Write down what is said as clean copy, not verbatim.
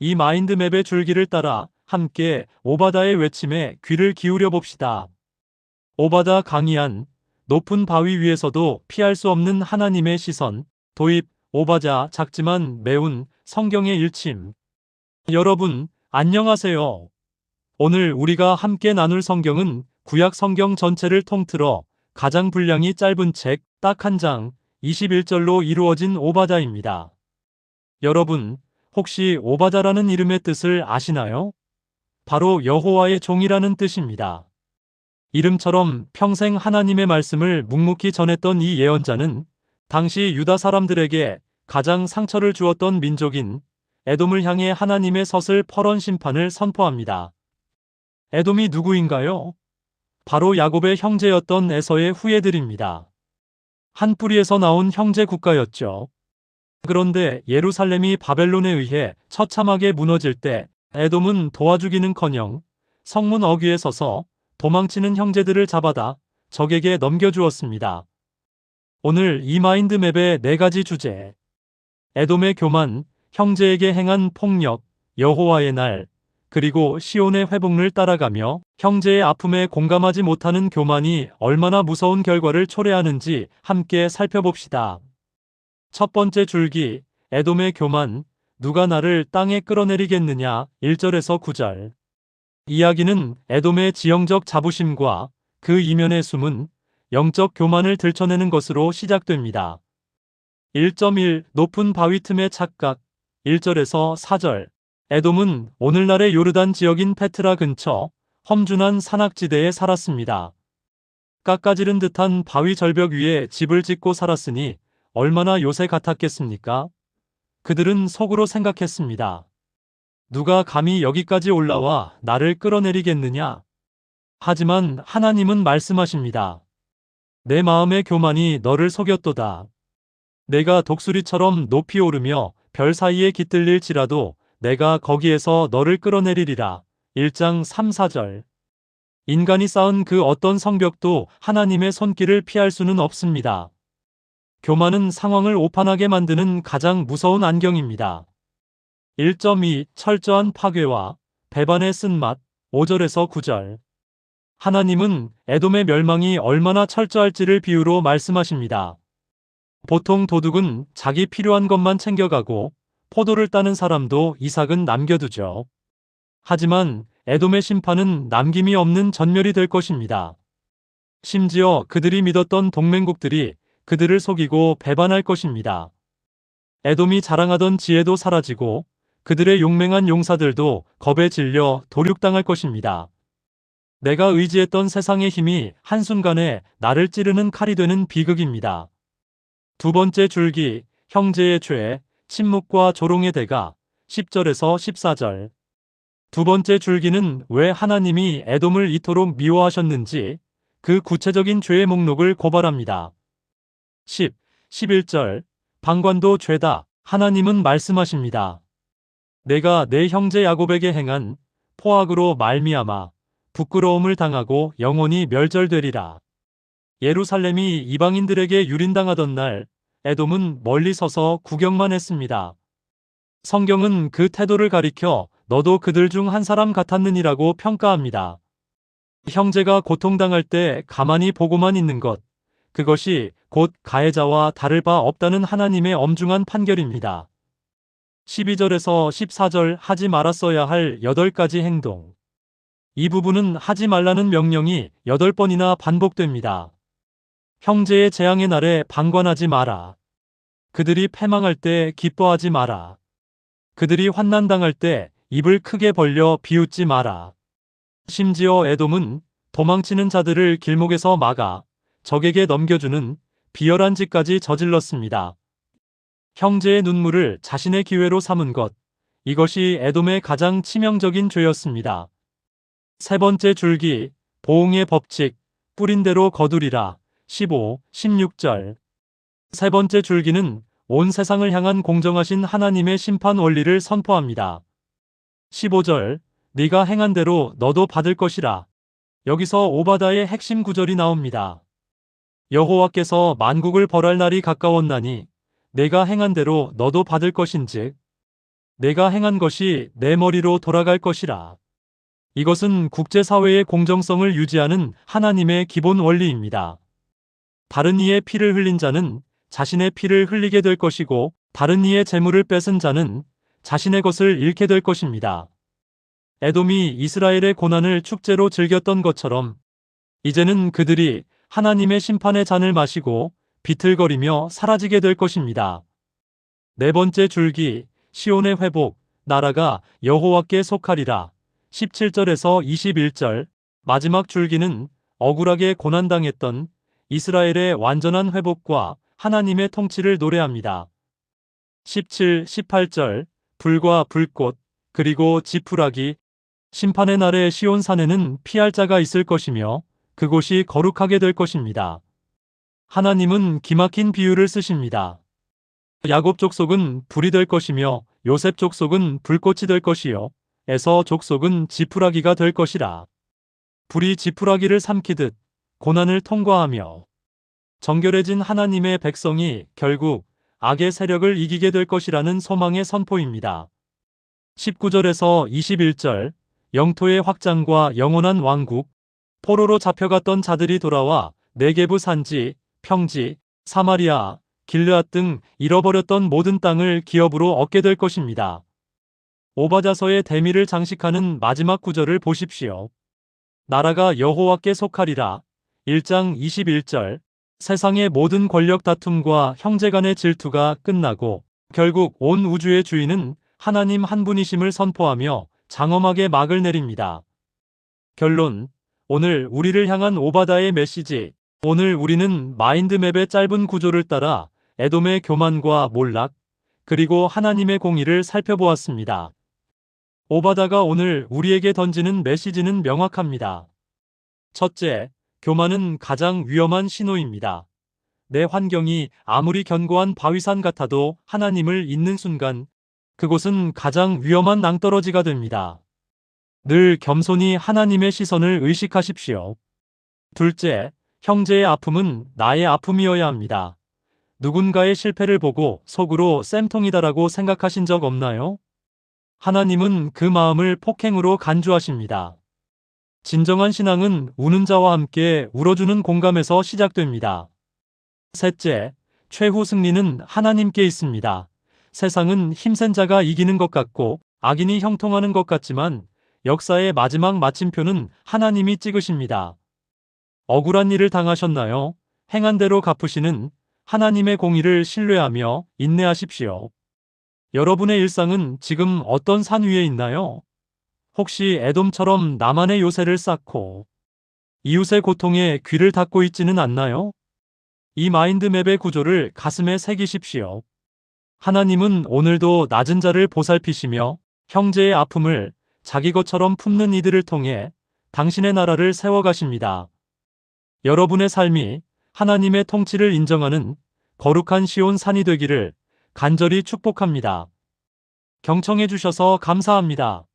이 마인드맵의 줄기를 따라 함께 오바다의 외침에 귀를 기울여 봅시다. 오바다 강이안, 높은 바위 위에서도 피할 수 없는 하나님의 시선, 도입, 오바자 작지만 매운 성경의 일침. 여러분, 안녕하세요. 오늘 우리가 함께 나눌 성경은 구약 성경 전체를 통틀어 가장 분량이 짧은 책 딱 한 장, 21절로 이루어진 오바다입니다. 여러분, 혹시 오바다라는 이름의 뜻을 아시나요? 바로 여호와의 종이라는 뜻입니다. 이름처럼 평생 하나님의 말씀을 묵묵히 전했던 이 예언자는 당시 유다 사람들에게 가장 상처를 주었던 민족인 에돔을 향해 하나님의 섯을 펄언 심판을 선포합니다. 에돔이 누구인가요? 바로 야곱의 형제였던 에서의 후예들입니다. 한 뿌리에서 나온 형제 국가였죠. 그런데 예루살렘이 바벨론에 의해 처참하게 무너질 때 에돔은 도와주기는커녕 성문 어귀에 서서 도망치는 형제들을 잡아다 적에게 넘겨주었습니다. 오늘 이 마인드맵의 4가지 주제. 에돔의 교만, 형제에게 행한 폭력, 여호와의 날, 그리고 시온의 회복을 따라가며 형제의 아픔에 공감하지 못하는 교만이 얼마나 무서운 결과를 초래하는지 함께 살펴봅시다. 첫 번째 줄기, 에돔의 교만, 누가 나를 땅에 끌어내리겠느냐, 1절에서 9절. 이야기는 에돔의 지형적 자부심과 그 이면에 숨은 영적 교만을 들춰내는 것으로 시작됩니다. 1.1 높은 바위 틈의 착각, 1절에서 4절. 에돔은 오늘날의 요르단 지역인 페트라 근처 험준한 산악지대에 살았습니다. 깎아지른 듯한 바위 절벽 위에 집을 짓고 살았으니 얼마나 요새 같았겠습니까? 그들은 속으로 생각했습니다. 누가 감히 여기까지 올라와 나를 끌어내리겠느냐? 하지만 하나님은 말씀하십니다. 내 마음의 교만이 너를 속였도다. 내가 독수리처럼 높이 오르며 별 사이에 깃들릴지라도 내가 거기에서 너를 끌어내리리라. 1장 3, 4절. 인간이 쌓은 그 어떤 성벽도 하나님의 손길을 피할 수는 없습니다. 교만은 상황을 오판하게 만드는 가장 무서운 안경입니다. 1.2 철저한 파괴와 배반의 쓴맛, 5절에서 9절. 하나님은 에돔의 멸망이 얼마나 철저할지를 비유로 말씀하십니다. 보통 도둑은 자기 필요한 것만 챙겨가고 포도를 따는 사람도 이삭은 남겨두죠. 하지만 에돔의 심판은 남김이 없는 전멸이 될 것입니다. 심지어 그들이 믿었던 동맹국들이 그들을 속이고 배반할 것입니다. 에돔이 자랑하던 지혜도 사라지고 그들의 용맹한 용사들도 겁에 질려 도륙당할 것입니다. 내가 의지했던 세상의 힘이 한순간에 나를 찌르는 칼이 되는 비극입니다. 두 번째 줄기, 형제의 죄, 침묵과 조롱의 대가, 10절에서 14절. 두 번째 줄기는 왜 하나님이 에돔을 이토록 미워하셨는지 그 구체적인 죄의 목록을 고발합니다. 11절. 방관도 죄다. 하나님은 말씀하십니다. 내가 내 형제 야곱에게 행한 포악으로 말미암아 부끄러움을 당하고 영원히 멸절되리라. 예루살렘이 이방인들에게 유린당하던 날 에돔은 멀리 서서 구경만 했습니다. 성경은 그 태도를 가리켜 너도 그들 중 한 사람 같았느니라고 평가합니다. 형제가 고통당할 때 가만히 보고만 있는 것, 그것이 곧 가해자와 다를 바 없다는 하나님의 엄중한 판결입니다. 12절에서 14절 하지 말았어야 할 8가지 행동. 이 부분은 하지 말라는 명령이 8번이나 반복됩니다. 형제의 재앙의 날에 방관하지 마라. 그들이 패망할 때 기뻐하지 마라. 그들이 환난당할 때 입을 크게 벌려 비웃지 마라. 심지어 에돔은 도망치는 자들을 길목에서 막아 적에게 넘겨주는 비열한 짓까지 저질렀습니다. 형제의 눈물을 자신의 기회로 삼은 것, 이것이 에돔의 가장 치명적인 죄였습니다. 세 번째 줄기, 보응의 법칙, 뿌린 대로 거두리라. 15, 16절. 세 번째 줄기는 온 세상을 향한 공정하신 하나님의 심판 원리를 선포합니다. 15절, 네가 행한 대로 너도 받을 것이라. 여기서 오바다의 핵심 구절이 나옵니다. 여호와께서 만국을 벌할 날이 가까웠나니 내가 행한 대로 너도 받을 것인즉 내가 행한 것이 내 머리로 돌아갈 것이라. 이것은 국제사회의 공정성을 유지하는 하나님의 기본 원리입니다. 다른 이의 피를 흘린 자는 자신의 피를 흘리게 될 것이고 다른 이의 재물을 뺏은 자는 자신의 것을 잃게 될 것입니다. 에돔이 이스라엘의 고난을 축제로 즐겼던 것처럼 이제는 그들이 하나님의 심판의 잔을 마시고 비틀거리며 사라지게 될 것입니다. 네 번째 줄기, 시온의 회복, 나라가 여호와께 속하리라. 17절에서 21절, 마지막 줄기는 억울하게 고난당했던 이스라엘의 완전한 회복과 하나님의 통치를 노래합니다. 17, 18절, 불과 불꽃, 그리고 지푸라기, 심판의 날에 시온 산에는 피할 자가 있을 것이며 그곳이 거룩하게 될 것입니다. 하나님은 기막힌 비유를 쓰십니다. 야곱 족속은 불이 될 것이며 요셉 족속은 불꽃이 될 것이요 에서 족속은 지푸라기가 될 것이라. 불이 지푸라기를 삼키듯 고난을 통과하며 정결해진 하나님의 백성이 결국 악의 세력을 이기게 될 것이라는 소망의 선포입니다. 19절에서 21절, 영토의 확장과 영원한 왕국, 포로로 잡혀갔던 자들이 돌아와 네게부 산지, 평지, 사마리아, 길르앗 등 잃어버렸던 모든 땅을 기업으로 얻게 될 것입니다. 오바자서의 대미를 장식하는 마지막 구절을 보십시오. 나라가 여호와께 속하리라. 1장 21절, 세상의 모든 권력 다툼과 형제 간의 질투가 끝나고 결국 온 우주의 주인은 하나님 한 분이심을 선포하며 장엄하게 막을 내립니다. 결론, 오늘 우리를 향한 오바다의 메시지. 오늘 우리는 마인드맵의 짧은 구조를 따라 에돔의 교만과 몰락, 그리고 하나님의 공의를 살펴보았습니다. 오바다가 오늘 우리에게 던지는 메시지는 명확합니다. 첫째, 교만은 가장 위험한 신호입니다. 내 환경이 아무리 견고한 바위산 같아도 하나님을 잊는 순간 그곳은 가장 위험한 낭떠러지가 됩니다. 늘 겸손히 하나님의 시선을 의식하십시오. 둘째, 형제의 아픔은 나의 아픔이어야 합니다. 누군가의 실패를 보고 속으로 쌤통이다라고 생각하신 적 없나요? 하나님은 그 마음을 폭행으로 간주하십니다. 진정한 신앙은 우는 자와 함께 울어주는 공감에서 시작됩니다. 셋째, 최후 승리는 하나님께 있습니다. 세상은 힘센 자가 이기는 것 같고 악인이 형통하는 것 같지만 역사의 마지막 마침표는 하나님이 찍으십니다. 억울한 일을 당하셨나요? 행한 대로 갚으시는 하나님의 공의를 신뢰하며 인내하십시오. 여러분의 일상은 지금 어떤 산 위에 있나요? 혹시 에돔처럼 나만의 요새를 쌓고 이웃의 고통에 귀를 닫고 있지는 않나요? 이 마인드맵의 구조를 가슴에 새기십시오. 하나님은 오늘도 낮은 자를 보살피시며 형제의 아픔을 자기 것처럼 품는 이들을 통해 당신의 나라를 세워가십니다. 여러분의 삶이 하나님의 통치를 인정하는 거룩한 시온 산이 되기를 간절히 축복합니다. 경청해 주셔서 감사합니다.